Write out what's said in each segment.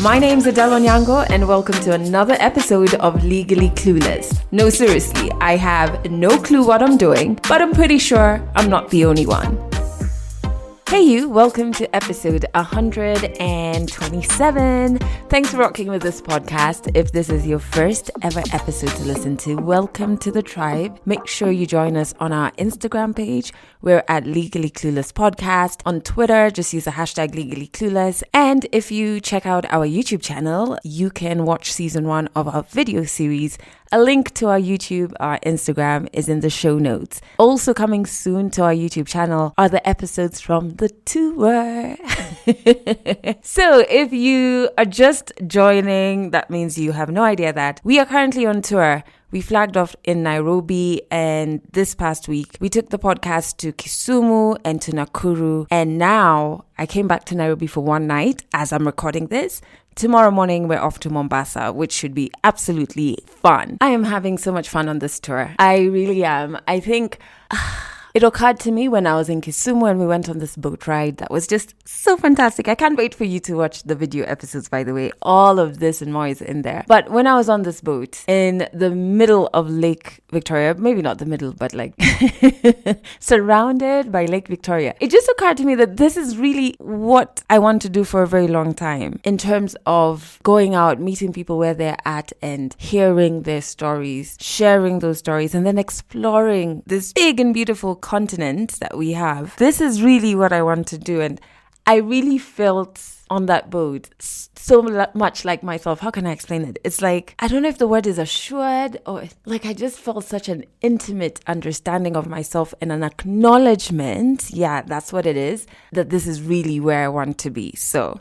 My name's Adele Onyango and welcome to another episode of Legally Clueless. No, seriously, I have no clue what I'm doing, but I'm pretty sure I'm not the only one. Hey you, welcome to episode 127. Thanks for rocking with this podcast. If this is your first ever episode to listen to, welcome to the tribe. Make sure you join us on our Instagram page. We're at Legally Clueless Podcast. On Twitter, just use the hashtag Legally Clueless. And if you check out our YouTube channel, you can watch season 1 of our video series. A link to our YouTube, our Instagram is in the show notes. Also coming soon to our YouTube channel are the episodes from the tour. So if you are just joining, that means you have no idea that we are currently on tour. We flagged off in Nairobi, and this past week we took the podcast to Kisumu and to Nakuru, and now I came back to Nairobi for one night as I'm recording this. Tomorrow morning, we're off to Mombasa, which should be absolutely fun. I am having so much fun on this tour. I really am. I think it occurred to me when I was in Kisumu and we went on this boat ride that was just so fantastic. I can't wait for you to watch the video episodes, by the way. All of this and more is in there. But when I was on this boat in the middle of Lake Victoria, maybe not the middle, but like surrounded by Lake Victoria, it just occurred to me that this is really what I want to do for a very long time in terms of going out, meeting people where they're at and hearing their stories, sharing those stories, and then exploring this big and beautiful continent that we have. This is really what I want to do, and I really felt on that boat so much like myself. How can I explain it? It's like, I don't know if the word is assured or like I just felt such an intimate understanding of myself and an acknowledgement, yeah, that's what it is, that this is really where I want to be. So,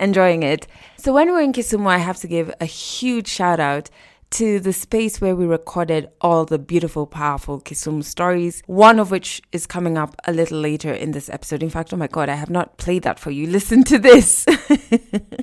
enjoying it. So when we're in Kisumu, I have to give a huge shout out to the space where we recorded all the beautiful, powerful Kisumu stories, one of which is coming up a little later in this episode. In fact, oh my God, I have not played that for you. Listen to this.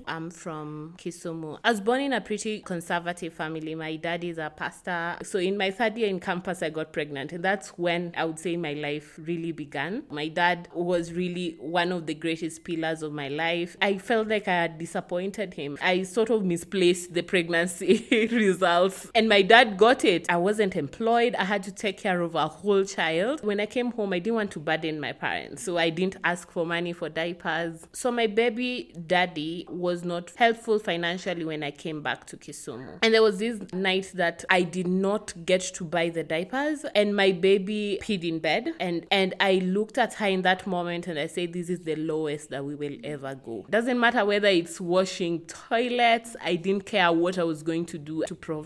I'm from Kisumu. I was born in a pretty conservative family. My dad is a pastor. So in my third year in campus, I got pregnant. And that's when I would say my life really began. My dad was really one of the greatest pillars of my life. I felt like I had disappointed him. I sort of misplaced the pregnancy results. And my dad got it. I wasn't employed. I had to take care of a whole child. When I came home, I didn't want to burden my parents. So I didn't ask for money for diapers. So my baby daddy was not helpful financially when I came back to Kisumu. And there was this night that I did not get to buy the diapers and my baby peed in bed. And I looked at her in that moment and I said, this is the lowest that we will ever go. Doesn't matter whether it's washing toilets. I didn't care what I was going to do to provide.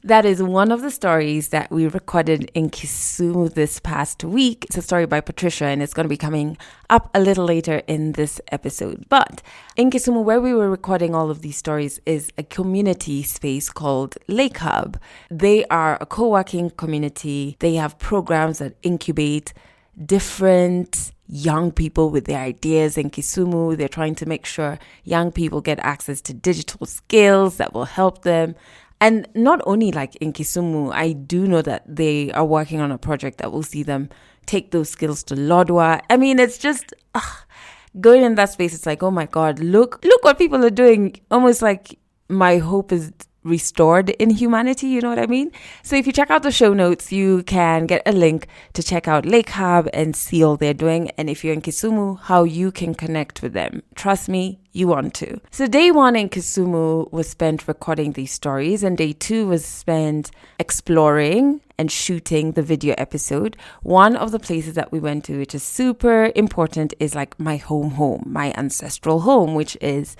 That is one of the stories that we recorded in Kisumu this past week. It's a story by Patricia and it's going to be coming up a little later in this episode. But in Kisumu, where we were recording all of these stories, is a community space called Lake Hub. They are a co-working community. They have programs that incubate different young people with their ideas in Kisumu. They're trying to make sure young people get access to digital skills that will help them. And not only like in Kisumu, I do know that they are working on a project that will see them take those skills to Lodwar. I mean, it's just going in that space. It's like, oh my God, look what people are doing. Almost like my hope is restored in humanity, you know what I mean? So if you check out the show notes, you can get a link to check out Lake Hub and see all they're doing. And if you're in Kisumu, how you can connect with them. Trust me, you want to. So day 1 in Kisumu was spent recording these stories, and day 2 was spent exploring and shooting the video episode. One of the places that we went to, which is super important, is like my home, my ancestral home, which is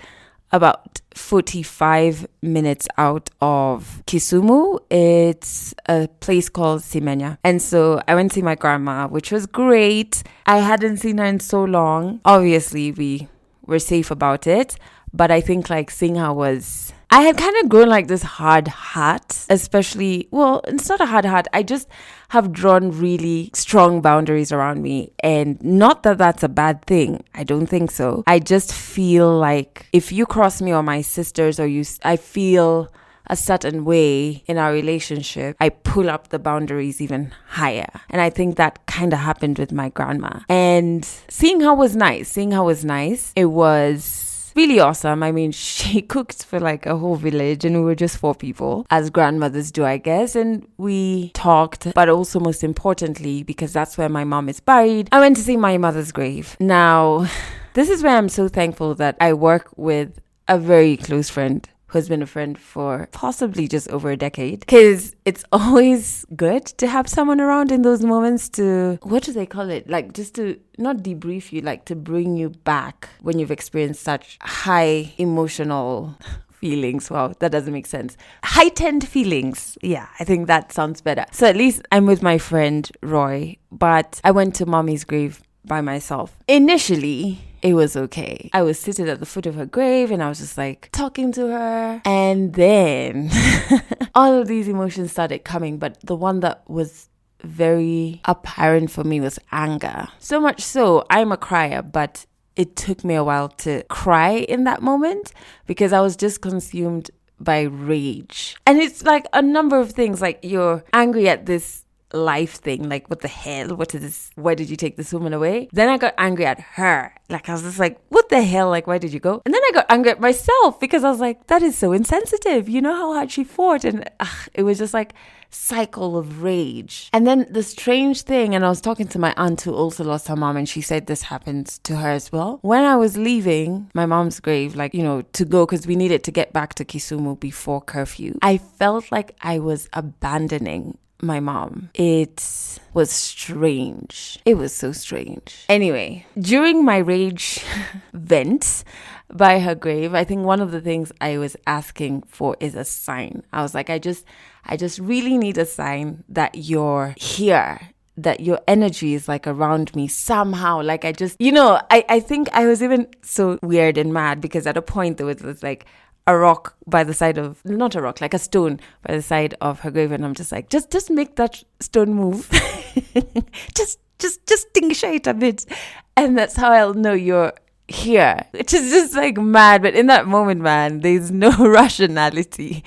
about 45 minutes out of Kisumu. It's a place called Simenya. And so I went to see my grandma, which was great. I hadn't seen her in so long. Obviously, we were safe about it. But I think like seeing her was... I had kind of grown like this hard heart, especially, well, it's not a hard heart. I just have drawn really strong boundaries around me. And not that that's a bad thing. I don't think so. I just feel like if you cross me or my sisters or you, I feel a certain way in our relationship, I pull up the boundaries even higher. And I think that kind of happened with my grandma. And seeing her was nice. It was really awesome. I mean, she cooked for like a whole village and we were just 4 people, as grandmothers do, I guess. And we talked, but also most importantly, because that's where my mom is buried, I went to see my mother's grave. Now, this is where I'm so thankful that I work with a very close friend who's been a friend for possibly just over a decade. Because it's always good to have someone around in those moments to, what do they call it? Like just to not debrief you, like to bring you back when you've experienced such high emotional feelings. Wow, that doesn't make sense. Heightened feelings. Yeah, I think that sounds better. So at least I'm with my friend Roy, but I went to mommy's grave by myself. Initially, it was okay. I was sitting at the foot of her grave and I was just like talking to her. And then all of these emotions started coming. But the one that was very apparent for me was anger. So much so, I'm a crier, but it took me a while to cry in that moment because I was just consumed by rage. And it's like a number of things, like you're angry at this life thing, like what the hell, what is this, why did you take this woman away? Then I got angry at her, like I was just like, what the hell, like why did you go? And then I got angry at myself because I was like, that is so insensitive, you know how hard she fought. And it was just like cycle of rage. And then the strange thing, and I was talking to my aunt who also lost her mom, and she said this happens to her as well. When I was leaving my mom's grave, like, you know, to go because we needed to get back to Kisumu before curfew, I felt like I was abandoning my mom. It was strange. It was so strange. Anyway, during my rage vent by her grave, I think one of the things I was asking for is a sign. I was like, I just really need a sign that you're here, that your energy is like around me somehow. Like I just, you know, I think I was even so weird and mad because at a point there was like a rock by the side of, not a rock, like a stone by the side of her grave. And I'm just like, just make that stone move. just tingle it a bit. And that's how I'll know you're here, which is just like mad. But in that moment, man, there's no rationality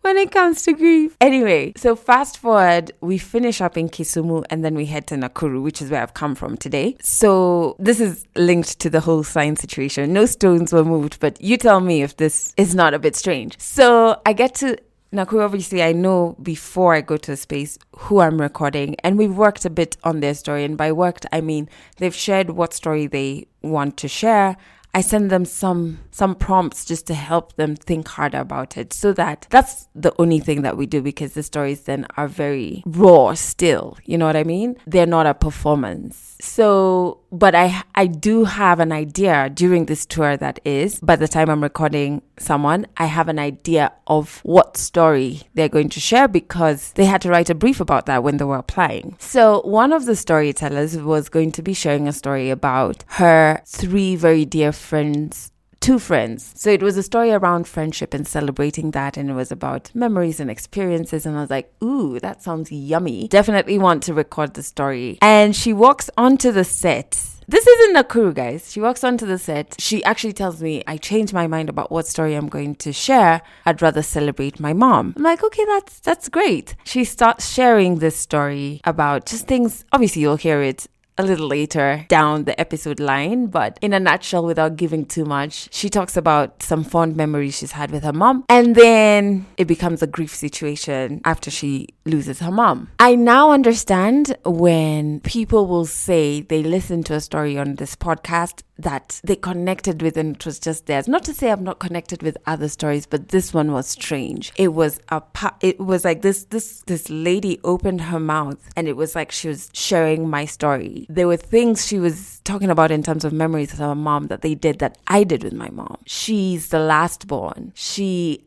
when it comes to grief. Anyway, so fast forward, we finish up in Kisumu and then we head to Nakuru, which is where I've come from today. So this is linked to the whole sign situation. No stones were moved, but you tell me if this is not a bit strange. So I get to Nakuru. Obviously, I know before I go to a space who I'm recording, and we've worked a bit on their story. And by worked, I mean they've shared what story they want to share. I send them some prompts just to help them think harder about it. So that's the only thing that we do, because the stories then are very raw still. You know what I mean? They're not a performance. So, but I do have an idea during this tour, that is, by the time I'm recording someone, I have an idea of what story they're going to share because they had to write a brief about that when they were applying. So one of the storytellers was going to be sharing a story about her 3 very dear friends, 2 friends. So it was a story around friendship and celebrating that, and it was about memories and experiences. And I was like, ooh, that sounds yummy. Definitely want to record the story. And she walks onto the set. This is in Nakuru, guys. She walks onto the set. She actually tells me, I changed my mind about what story I'm going to share. I'd rather celebrate my mom. I'm like, okay, that's great. She starts sharing this story about just things. Obviously, you'll hear it a little later down the episode line, but in a nutshell, without giving too much, she talks about some fond memories she's had with her mom, and then it becomes a grief situation after she loses her mom. I now understand when people will say they listen to a story on this podcast that they connected with and it was just theirs. Not to say I've not connected with other stories, but this one was strange. It was like this lady opened her mouth and it was like she was sharing my story. There were things she was talking about in terms of memories with her mom that they did that I did with my mom. She's the last born. We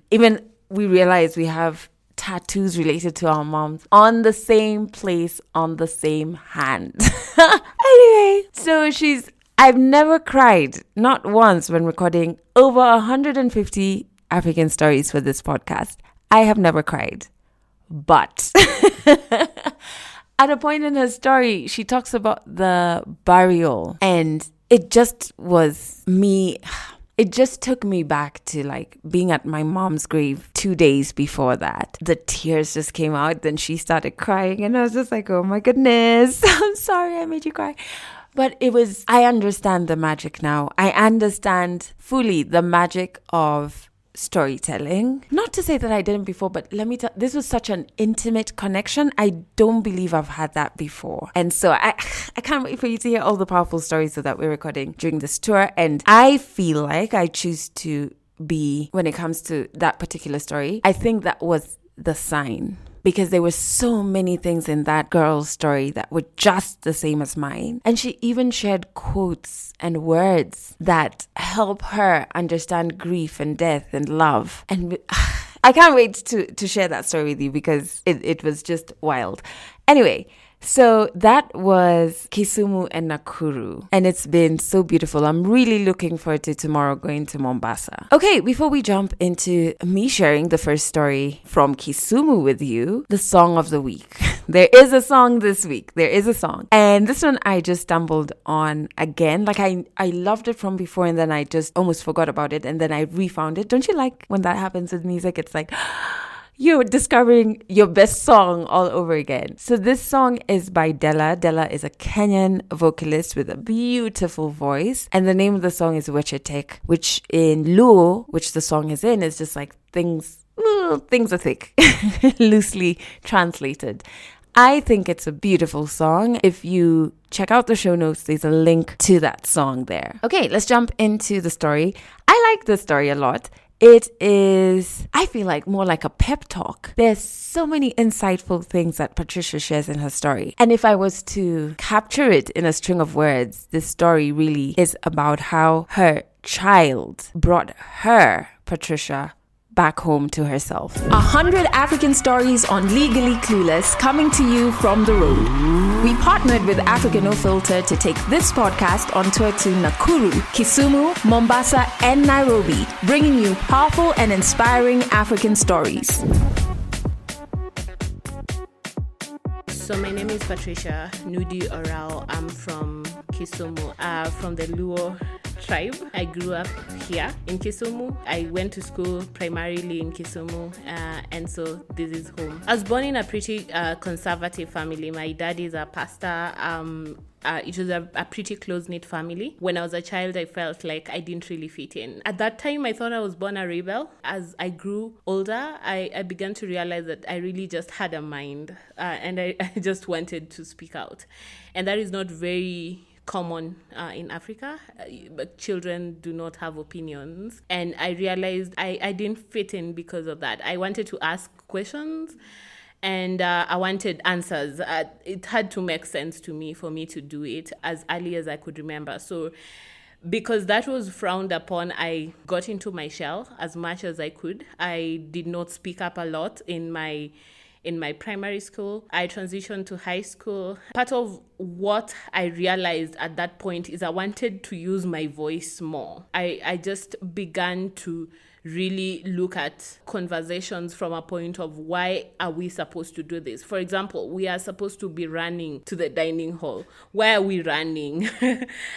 realized we have tattoos related to our moms on the same place, on the same hand. Anyway, so I've never cried, not once, when recording over 150 African stories for this podcast. I have never cried. But at a point in her story, she talks about the burial, and it just was me. It just took me back to like being at my mom's grave 2 days before that. The tears just came out. Then she started crying and I was just like, oh my goodness, I'm sorry I made you cry. But I understand the magic now. I understand fully the magic of storytelling. Not to say that I didn't before, but let me tell, this was such an intimate connection. I don't believe I've had that before. And so I can't wait for you to hear all the powerful stories that we're recording during this tour. And I feel like I choose to be, when it comes to that particular story, I think that was the sign. Because there were so many things in that girl's story that were just the same as mine. And she even shared quotes and words that help her understand grief and death and love. And I can't wait to share that story with you because it was just wild. Anyway, so that was Kisumu and Nakuru, and it's been so beautiful. I'm really looking forward to tomorrow going to Mombasa. Okay, before we jump into me sharing the first story from Kisumu with you, the song of the week. There is a song this week. There is a song. And this one I just stumbled on again. Like I loved it from before and then I just almost forgot about it and then I refound it. Don't you like when that happens with music? It's like you're discovering your best song all over again. So this song is by Della. Della is a Kenyan vocalist with a beautiful voice. And the name of the song is Wechetek, which in Luo, which the song is in, is just like things are thick, loosely translated. I think it's a beautiful song. If you check out the show notes, there's a link to that song there. Okay, let's jump into the story. I like this story a lot. It is, I feel like, more like a pep talk. There's so many insightful things that Patricia shares in her story. And if I was to capture it in a string of words, this story really is about how her child brought her, Patricia, back home to herself. 100 African stories on Legally Clueless coming to you from the road. We partnered with Africa No Filter to take this podcast on tour to Nakuru, Kisumu, Mombasa, and Nairobi, bringing you powerful and inspiring African stories. So my name is Patricia Nudi Orao. I'm from Kisumu, from the Luo tribe. I grew up here in Kisumu. I went to school primarily in Kisumu, and so this is home. I was born in a pretty conservative family. My dad is a pastor. It was a pretty close-knit family. When I was a child, I felt like I didn't really fit in. At that time, I thought I was born a rebel. As I grew older, I began to realize that I really just had a mind, and I just wanted to speak out. And that is not very common in Africa, but children do not have opinions. And I realized I didn't fit in because of that. I wanted to ask questions, and I wanted answers. It had to make sense to me for me to do it as early as I could remember. So because that was frowned upon, I got into my shell as much as I could. I did not speak up a lot in my primary school. I transitioned to high school. Part of what I realized at that point is I wanted to use my voice more. I just began to really look at conversations from a point of why are we supposed to do this? For example, we are supposed to be running to the dining hall. Why are we running?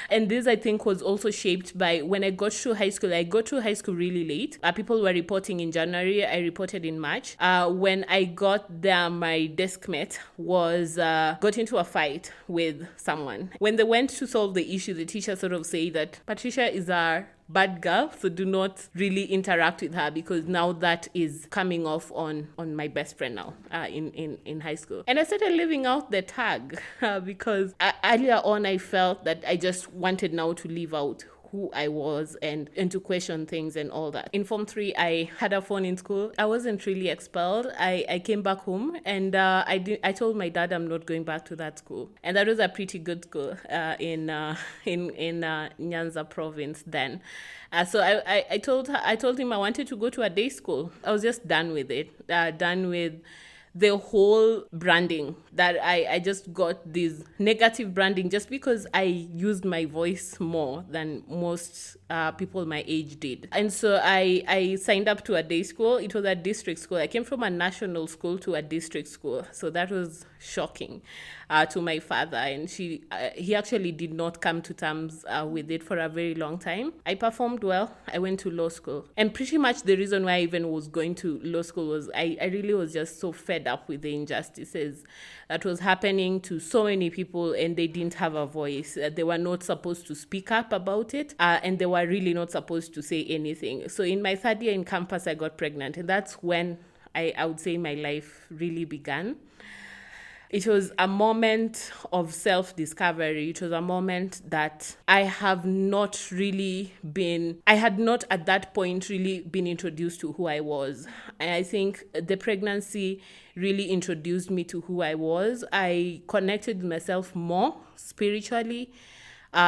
And this, I think, was also shaped by when I got through high school. I got through high school really late. People were reporting in January. I reported in March. When I got there, my desk mate got into a fight with someone. When they went to solve the issue, the teacher sort of said that Patricia is our bad girl, so do not really interact with her because now that is coming off on my best friend now in high school. And I started living out the tag because earlier on I felt that I just wanted now to live out who I was and to question things and all that. In Form 3, I had a phone in school. I wasn't really expelled. I came back home and I told my dad I'm not going back to that school. And that was a pretty good school in Nyanza province then. So I told him I wanted to go to a day school. I was just done with it, done with the whole branding that I just got this negative branding just because I used my voice more than most people my age did. And so I signed up to a day school. It was a district school. I came from a national school to a district school. So that was shocking to my father. And he actually did not come to terms with it for a very long time. I performed well. I went to law school. And pretty much the reason why I even was going to law school was I really was just so fed fed up with the injustices that was happening to so many people, and they didn't have a voice. They were not supposed to speak up about it, and they were really not supposed to say anything. So in my third year in campus, I got pregnant, and that's when I would say my life really began. It was a moment of self-discovery. It was a moment that I had not at that point really been introduced to who I was. And I think the pregnancy really introduced me to who I was. I connected with myself more spiritually,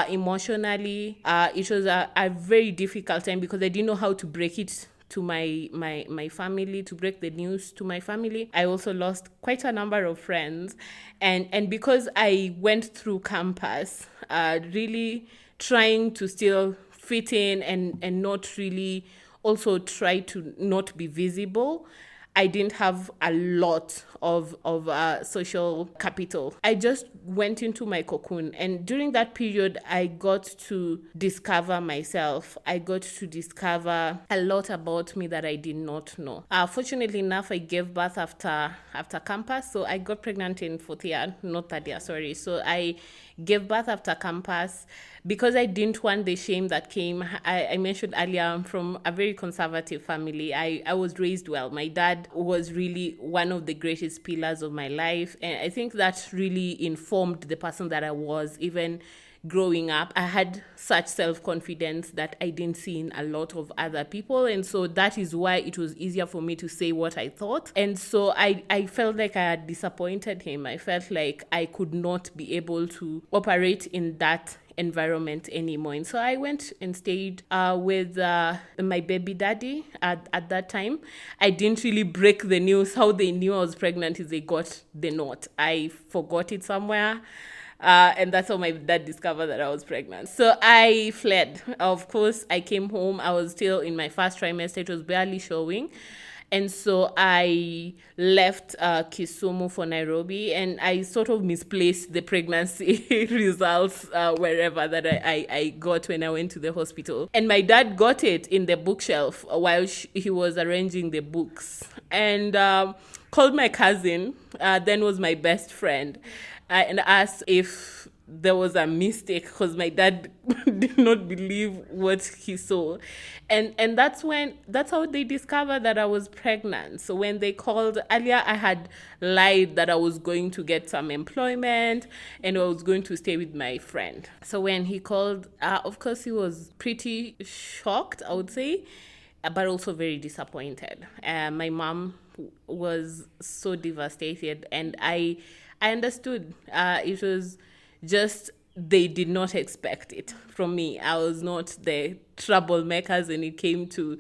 emotionally. It was a very difficult time because I didn't know how to break it to my family, to break the news to my family. I also lost quite a number of friends. And because I went through campus, really trying to still fit in and not really also try to not be visible, I didn't have a lot of social capital. I just went into my cocoon. And during that period, I got to discover myself. I got to discover a lot about me that I did not know. Fortunately enough, I gave birth after campus. So I got pregnant in fourth year, not third year, sorry. So I gave birth after campus because I didn't want the shame that came. I mentioned earlier, I'm from a very conservative family. I was raised well. My dad was really one of the greatest pillars of my life. And I think that really informed the person that I was. Even growing up, I had such self-confidence that I didn't see in a lot of other people. And so that is why it was easier for me to say what I thought. And so I felt like I had disappointed him. I felt like I could not be able to operate in that environment anymore. And so I went and stayed with my baby daddy at that time. I didn't really break the news. How they knew I was pregnant is they got the note. I forgot it somewhere. And that's how my dad discovered that I was pregnant. So I fled. Of course, I came home. I was still in my first trimester. It was barely showing. And so I left Kisumu for Nairobi, and I sort of misplaced the pregnancy results wherever that I got when I went to the hospital. And my dad got it in the bookshelf while he was arranging the books, and called my cousin, then was my best friend, and asked if there was a mistake because my dad did not believe what he saw. And that's how they discovered that I was pregnant. So when they called earlier, I had lied that I was going to get some employment and I was going to stay with my friend. So when he called, of course, he was pretty shocked, I would say, but also very disappointed. My mom was so devastated, and I understood. It was just they did not expect it from me. I was not the troublemakers when it came to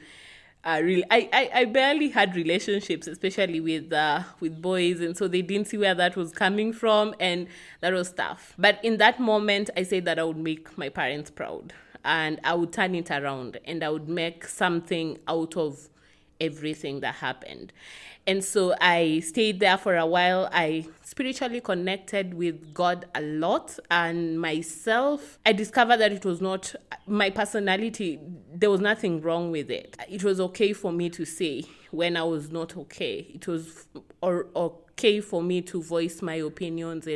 really. I barely had relationships, especially with boys, and so they didn't see where that was coming from, and that was tough. But in that moment, I said that I would make my parents proud, and I would turn it around, and I would make something out of everything that happened. And so I stayed there for a while. I spiritually connected with God a lot, and myself. I discovered that it was not my personality. There was nothing wrong with it. It was okay for me to say when I was not okay. It was okay for me to voice my opinions,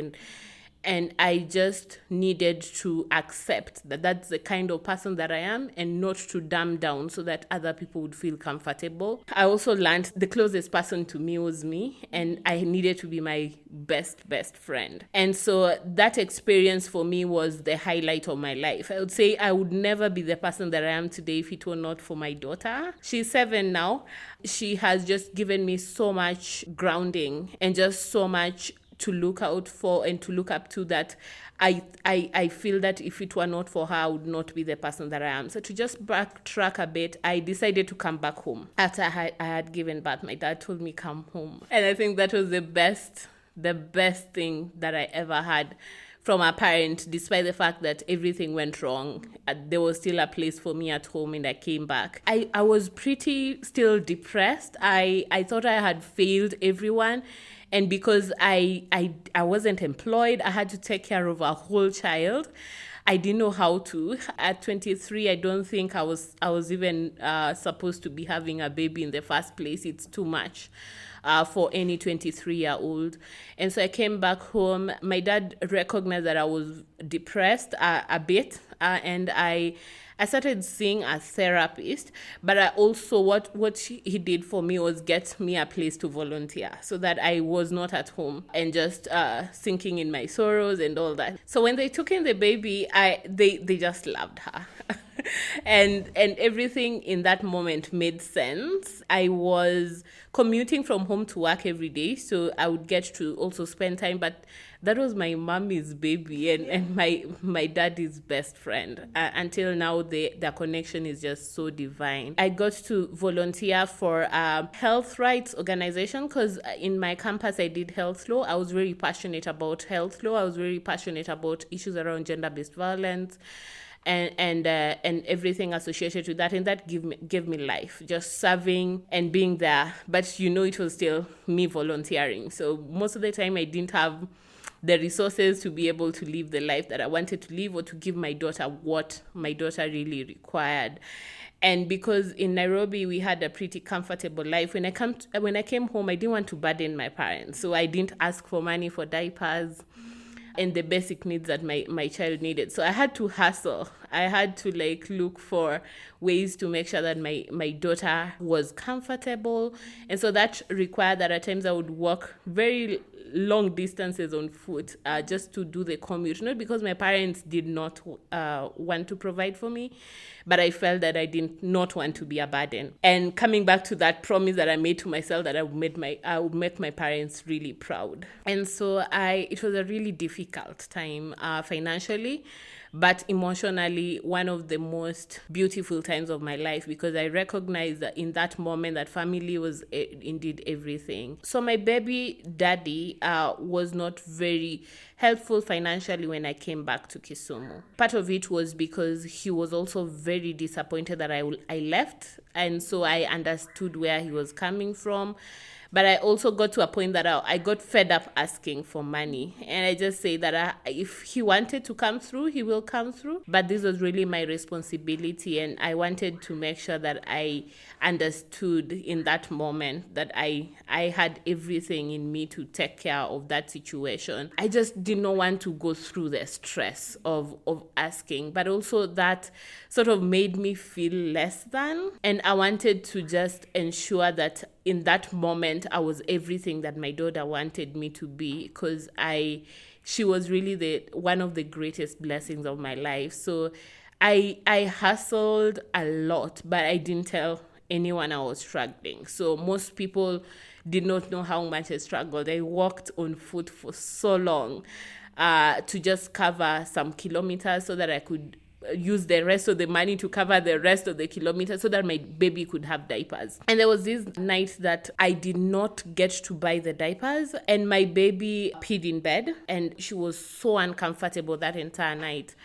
and I just needed to accept that that's the kind of person that I am, and not to dumb down so that other people would feel comfortable. I also learned the closest person to me was me, and I needed to be my best friend. And so that experience for me was the highlight of my life. I would say I would never be the person that I am today if it were not for my daughter. She's 7 now. She has just given me so much grounding and just so much to look out for and to look up to, that I feel that if it were not for her, I would not be the person that I am. So to just backtrack a bit, I decided to come back home. After I had given birth, my dad told me, come home. And I think that was the best thing that I ever had from a parent. Despite the fact that everything went wrong, there was still a place for me at home, and I came back. I was pretty still depressed. I thought I had failed everyone. And because I wasn't employed, I had to take care of a whole child. I didn't know how to. At 23, I don't think I was even supposed to be having a baby in the first place. It's too much for any 23-year-old. And so I came back home. My dad recognized that I was depressed a bit, and I started seeing a therapist, but I also, what he did for me was get me a place to volunteer so that I was not at home and just sinking in my sorrows and all that. So when they took in the baby, they just loved her. and everything in that moment made sense. I was commuting from home to work every day, so I would get to also spend time, but that was my mommy's baby and my daddy's best friend. Until now, their connection is just so divine. I got to volunteer for a health rights organization because in my campus I did health law. I was very passionate about health law. I was very passionate about issues around gender-based violence and everything associated with that, and that gave me life, just serving and being there. But it was still me volunteering. So most of the time I didn't have the resources to be able to live the life that I wanted to live, or to give my daughter what my daughter really required. And because in Nairobi we had a pretty comfortable life, when I came home, I didn't want to burden my parents, so I didn't ask for money for diapers and the basic needs that my child needed. So I had to hustle. I had to look for ways to make sure that my daughter was comfortable. And so that required that at times I would walk very long distances on foot just to do the commute. Not because my parents did not want to provide for me, but I felt that I did not want to be a burden. And coming back to that promise that I made to myself that I would make my parents really proud. And so it was a really difficult time financially, but emotionally one of the most beautiful times of my life, because I recognized that in that moment that family was indeed everything. So my baby daddy was not very helpful financially when I came back to Kisumu. Part of it was because he was also very disappointed that I left, and so I understood where he was coming from. But I also got to a point that I got fed up asking for money. And I just say that if he wanted to come through, he will come through. But this was really my responsibility. And I wanted to make sure that I understood in that moment that I had everything in me to take care of that situation. I just did not want to go through the stress of asking. But also that sort of made me feel less than. And I wanted to just ensure that in that moment, I was everything that my daughter wanted me to be, because she was really one of the greatest blessings of my life. So I hustled a lot, but I didn't tell anyone I was struggling. So most people did not know how much I struggled. I walked on foot for so long to just cover some kilometers so that I could use the rest of the money to cover the rest of the kilometers so that my baby could have diapers. And there was this night that I did not get to buy the diapers, and my baby peed in bed, and she was so uncomfortable that entire night.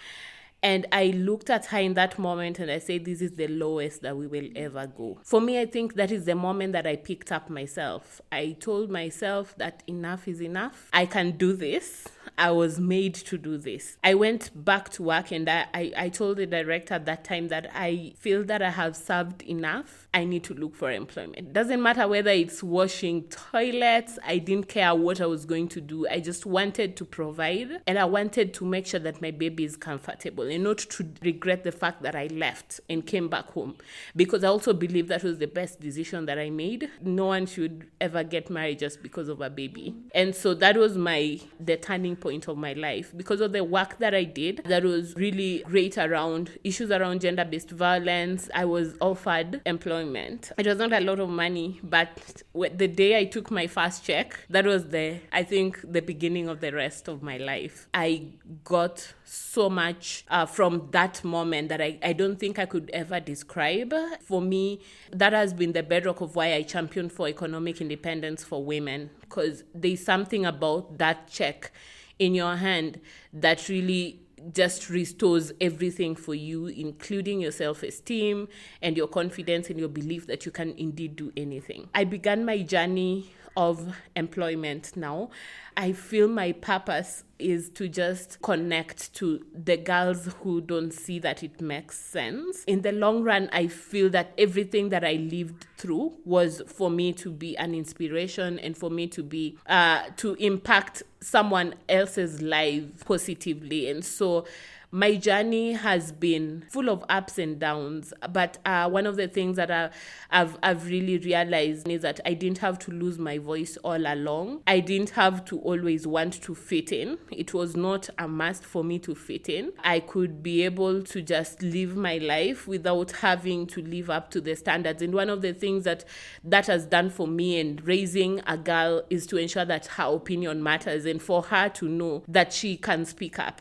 And I looked at her in that moment and I said, this is the lowest that we will ever go. For me, I think that is the moment that I picked up myself. I told myself that enough is enough. I can do this. I was made to do this. I went back to work and I told the director at that time that I feel that I have served enough. I need to look for employment. Doesn't matter whether it's washing toilets. I didn't care what I was going to do. I just wanted to provide, and I wanted to make sure that my baby is comfortable and not to regret the fact that I left and came back home, because I also believe that was the best decision that I made. No one should ever get married just because of a baby. And so that was the turning point of my life, because of the work that I did that was really great around issues around gender-based violence. I was offered employment. It was not a lot of money, but the day I took my first check, that was I think the beginning of the rest of my life. I got so much from that moment that I don't think I could ever describe. For me, that has been the bedrock of why I champion for economic independence for women, because there's something about that check in your hand that really just restores everything for you, including your self-esteem and your confidence and your belief that you can indeed do anything. I began my journey of employment now. I feel my purpose is to just connect to the girls who don't see that it makes sense. In the long run, I feel that everything that I lived through was for me to be an inspiration and for me to be to impact someone else's life positively. And so my journey has been full of ups and downs, but one of the things that I've really realized is that I didn't have to lose my voice all along. I didn't have to always want to fit in. It was not a must for me to fit in. I could be able to just live my life without having to live up to the standards. And one of the things that has done for me in raising a girl is to ensure that her opinion matters and for her to know that she can speak up.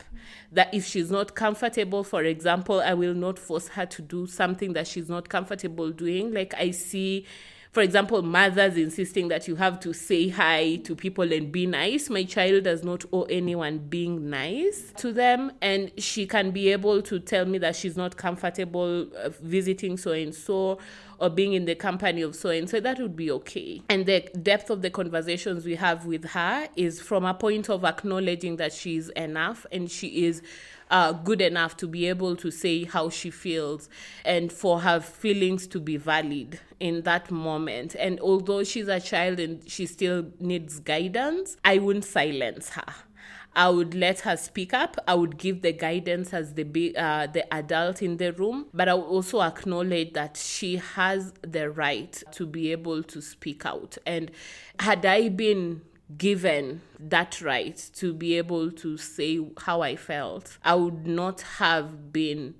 That if she's not comfortable, for example, I will not force her to do something that she's not comfortable doing. Like I see, for example, mothers insisting that you have to say hi to people and be nice. My child does not owe anyone being nice to them. And she can be able to tell me that she's not comfortable visiting so-and-so or being in the company of so-and-so. That would be okay. And the depth of the conversations we have with her is from a point of acknowledging that she's enough and she is good enough to be able to say how she feels and for her feelings to be valid in that moment. And although she's a child and she still needs guidance, I wouldn't silence her. I would let her speak up. I would give the guidance as the adult in the room, but I would also acknowledge that she has the right to be able to speak out. And had I been given that right to be able to say how I felt, I would not have been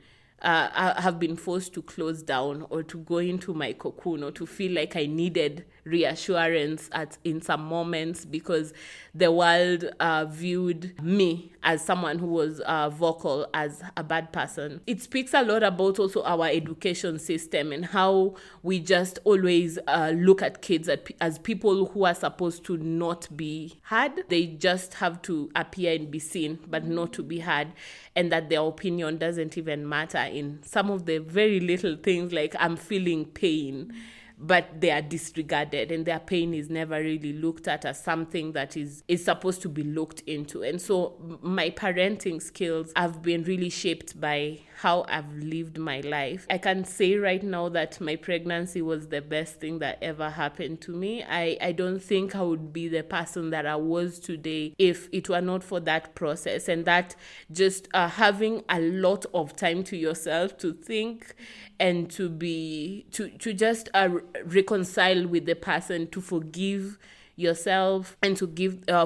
forced to close down or to go into my cocoon or to feel like I needed reassurance in some moments because the world viewed me as someone who was vocal as a bad person. It speaks a lot about also our education system and how we just always look at kids as people who are supposed to not be heard. They just have to appear and be seen, but not to be heard, and that their opinion doesn't even matter in some of the very little things, like I'm feeling pain, but they are disregarded and their pain is never really looked at as something that is supposed to be looked into. And so my parenting skills have been really shaped by how I've lived my life. I can say right now that my pregnancy was the best thing that ever happened to me. I don't think I would be the person that I was today if it were not for that process, and that just having a lot of time to yourself to think and to just reconcile with the person, to forgive yourself and to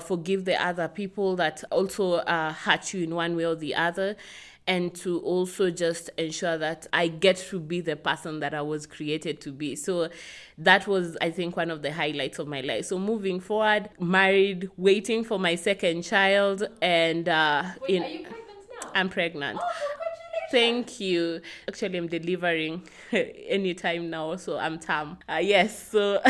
forgive the other people that also hurt you in one way or the other, and to also just ensure that I get to be the person that I was created to be. So that was, I think, one of the highlights of my life. So moving forward, married, waiting for my second child, and are you pregnant now? I'm pregnant. Oh, congratulations. Thank you. Actually, I'm delivering anytime now, so I'm tam. Yes, so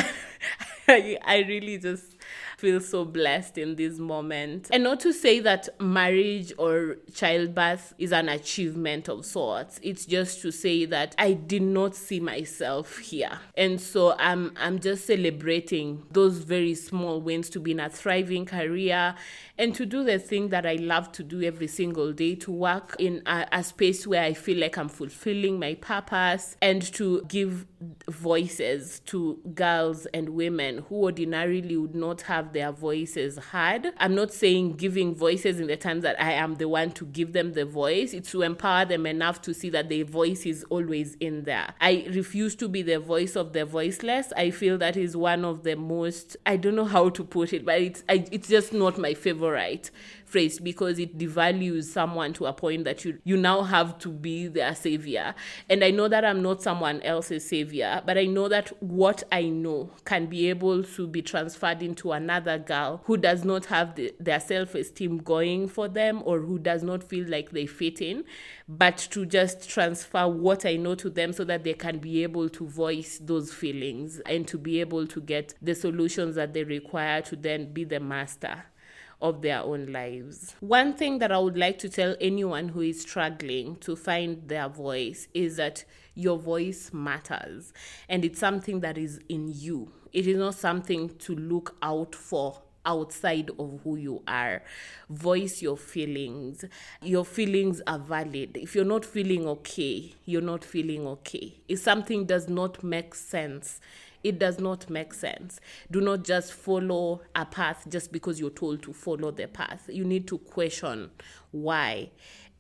I really just feel so blessed in this moment. And not to say that marriage or childbirth is an achievement of sorts. It's just to say that I did not see myself here. And so I'm just celebrating those very small wins, to be in a thriving career and to do the thing that I love to do every single day, to work in a space where I feel like I'm fulfilling my purpose, and to give voices to girls and women who ordinarily would not have their voices heard. I'm not saying giving voices in the terms that I am the one to give them the voice. It's to empower them enough to see that their voice is always in there. I refuse to be the voice of the voiceless. I feel that is one of the most, I don't know how to put it, but it's just not my favorite phrase, because it devalues someone to a point that you now have to be their savior. And I know that I'm not someone else's savior, but I know that what I know can be able to be transferred into another girl who does not have their self-esteem going for them, or who does not feel like they fit in, but to just transfer what I know to them so that they can be able to voice those feelings and to be able to get the solutions that they require to then be the master of their own lives. One thing that I would like to tell anyone who is struggling to find their voice is that your voice matters, and it's something that is in you. It is not something to look out for outside of who you are. Voice your feelings. Your feelings are valid. If you're not feeling okay, you're not feeling okay. If something does not make sense, it does not make sense. Do not just follow a path just because you're told to follow the path. You need to question why.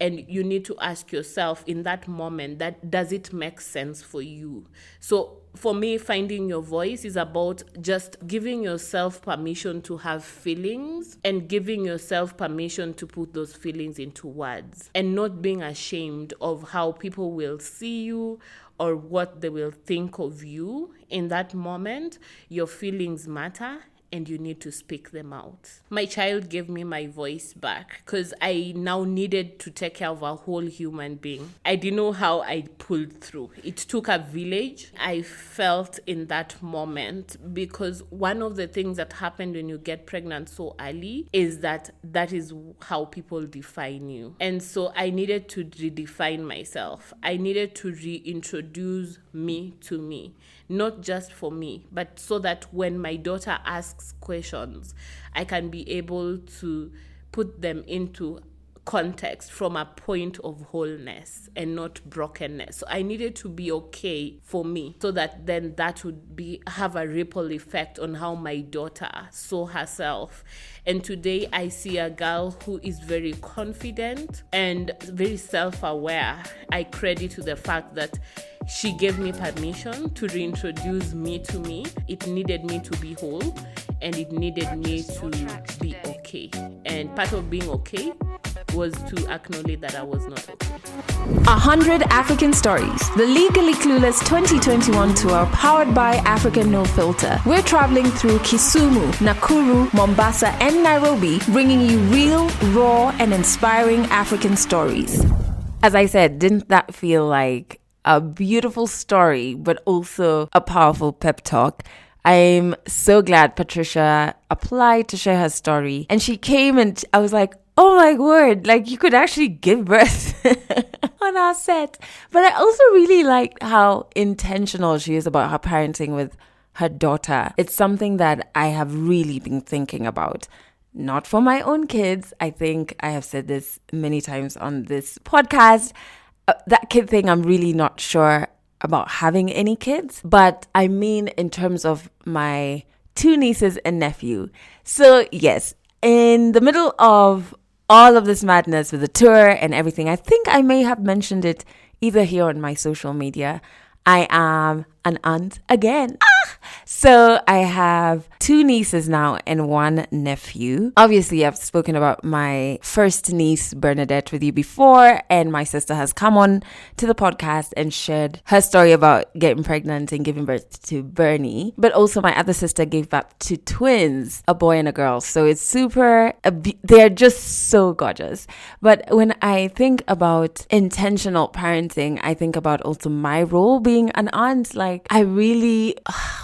And you need to ask yourself in that moment, that does it make sense for you? So for me, finding your voice is about just giving yourself permission to have feelings and giving yourself permission to put those feelings into words, and not being ashamed of how people will see you or what they will think of you. In that moment, your feelings matter, and you need to speak them out. My child gave me my voice back because I now needed to take care of a whole human being. I didn't know how I pulled through. It took a village. I felt in that moment, because one of the things that happened when you get pregnant so early is that is how people define you. And so I needed to redefine myself. I needed to reintroduce me to me. Not just for me, but so that when my daughter asks questions, I can be able to put them into context from a point of wholeness and not brokenness. So I needed to be okay for me, so that then that would have a ripple effect on how my daughter saw herself. And today I see a girl who is very confident and very self-aware. I credit to the fact that she gave me permission to reintroduce me to me. It needed me to be whole, and it needed me to be okay. And part of being okay was to acknowledge that I was not okay. 100 African Stories, the Legally Clueless 2021 tour powered by African No Filter. We're traveling through Kisumu, Nakuru, Mombasa, and Nairobi, bringing you real, raw, and inspiring African stories. As I said, didn't that feel like a beautiful story, but also a powerful pep talk? I'm so glad Patricia applied to share her story, and she came and I was like, oh my word, like you could actually give birth on our set. But I also really liked how intentional she is about her parenting with her daughter. It's something that I have really been thinking about. Not for my own kids. I think I have said this many times on this podcast. That kid thing, I'm really not sure about having any kids. But I mean in terms of my 2 nieces and nephew. So yes, in the middle of all of this madness with the tour and everything, I think I may have mentioned it either here on my social media, I am an aunt again. So I have 2 nieces now and 1 nephew. Obviously, I've spoken about my first niece, Bernadette, with you before, and my sister has come on to the podcast and shared her story about getting pregnant and giving birth to Bernie. But also my other sister gave birth to twins, a boy and a girl. So it's they're just so gorgeous. But when I think about intentional parenting, I think about also my role being an aunt. Like, I really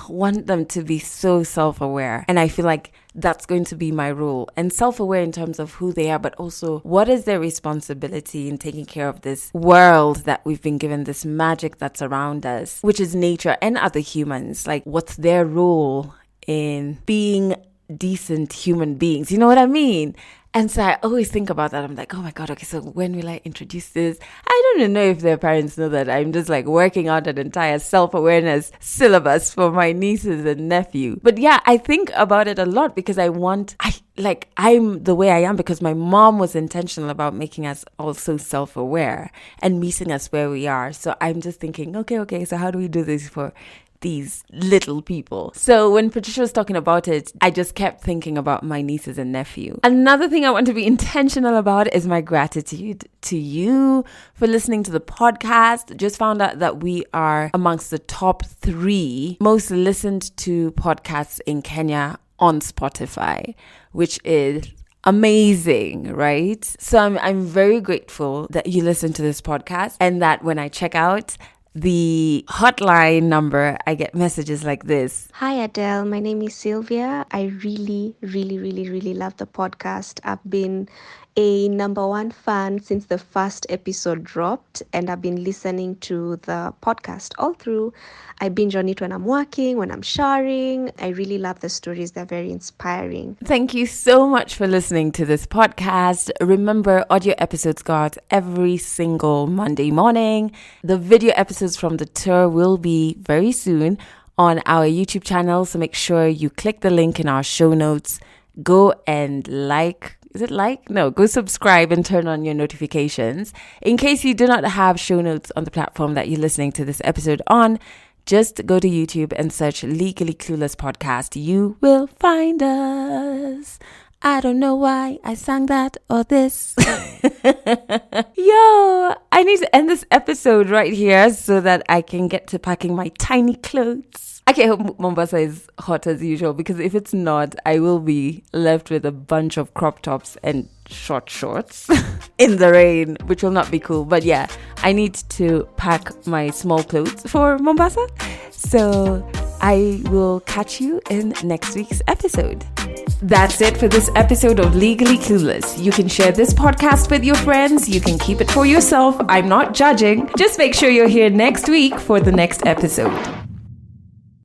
want them to be so self-aware, and I feel like that's going to be my role. And self-aware in terms of who they are, but also what is their responsibility in taking care of this world that we've been given, this magic that's around us, which is nature and other humans. Like, what's their role in being decent human beings? You know what I mean? And so I always think about that. I'm like, oh my God, okay, so when will I introduce this? I don't even know if their parents know that I'm just like working out an entire self-awareness syllabus for my nieces and nephew. But yeah, I think about it a lot because I'm the way I am because my mom was intentional about making us also self-aware and meeting us where we are. So I'm just thinking, okay, so how do we do this for these little people? So when Patricia was talking about it, I just kept thinking about my nieces and nephew. Another thing I want to be intentional about is my gratitude to you for listening to the podcast. Just found out that we are amongst the top 3 most listened to podcasts in Kenya on Spotify, which is amazing, right? So I'm very grateful that you listen to this podcast, and that when I check out the hotline number, I get messages like this. Hi Adele, my name is Sylvia. I really love the podcast. I've been a #1 fan since the first episode dropped, and I've been listening to the podcast all through. I binge on it when I'm working, when I'm showering. I really love the stories. They're very inspiring. Thank you so much for listening to this podcast. Remember, audio episodes go out every single Monday morning. The video episodes from the tour will be very soon on our YouTube channel, so make sure you click the link in our show notes. Go and go subscribe and turn on your notifications. In case you do not have show notes on the platform that you're listening to this episode on, just go to YouTube and search Legally Clueless Podcast. You will find us. I don't know why I sang that or this. Yo, I need to end this episode right here so that I can get to packing my tiny clothes. I hope Mombasa is hot as usual, because if it's not, I will be left with a bunch of crop tops and short shorts in the rain, which will not be cool. But yeah, I need to pack my small clothes for Mombasa. So I will catch you in next week's episode. That's it for this episode of Legally Clueless. You can share this podcast with your friends. You can keep it for yourself. I'm not judging. Just make sure you're here next week for the next episode.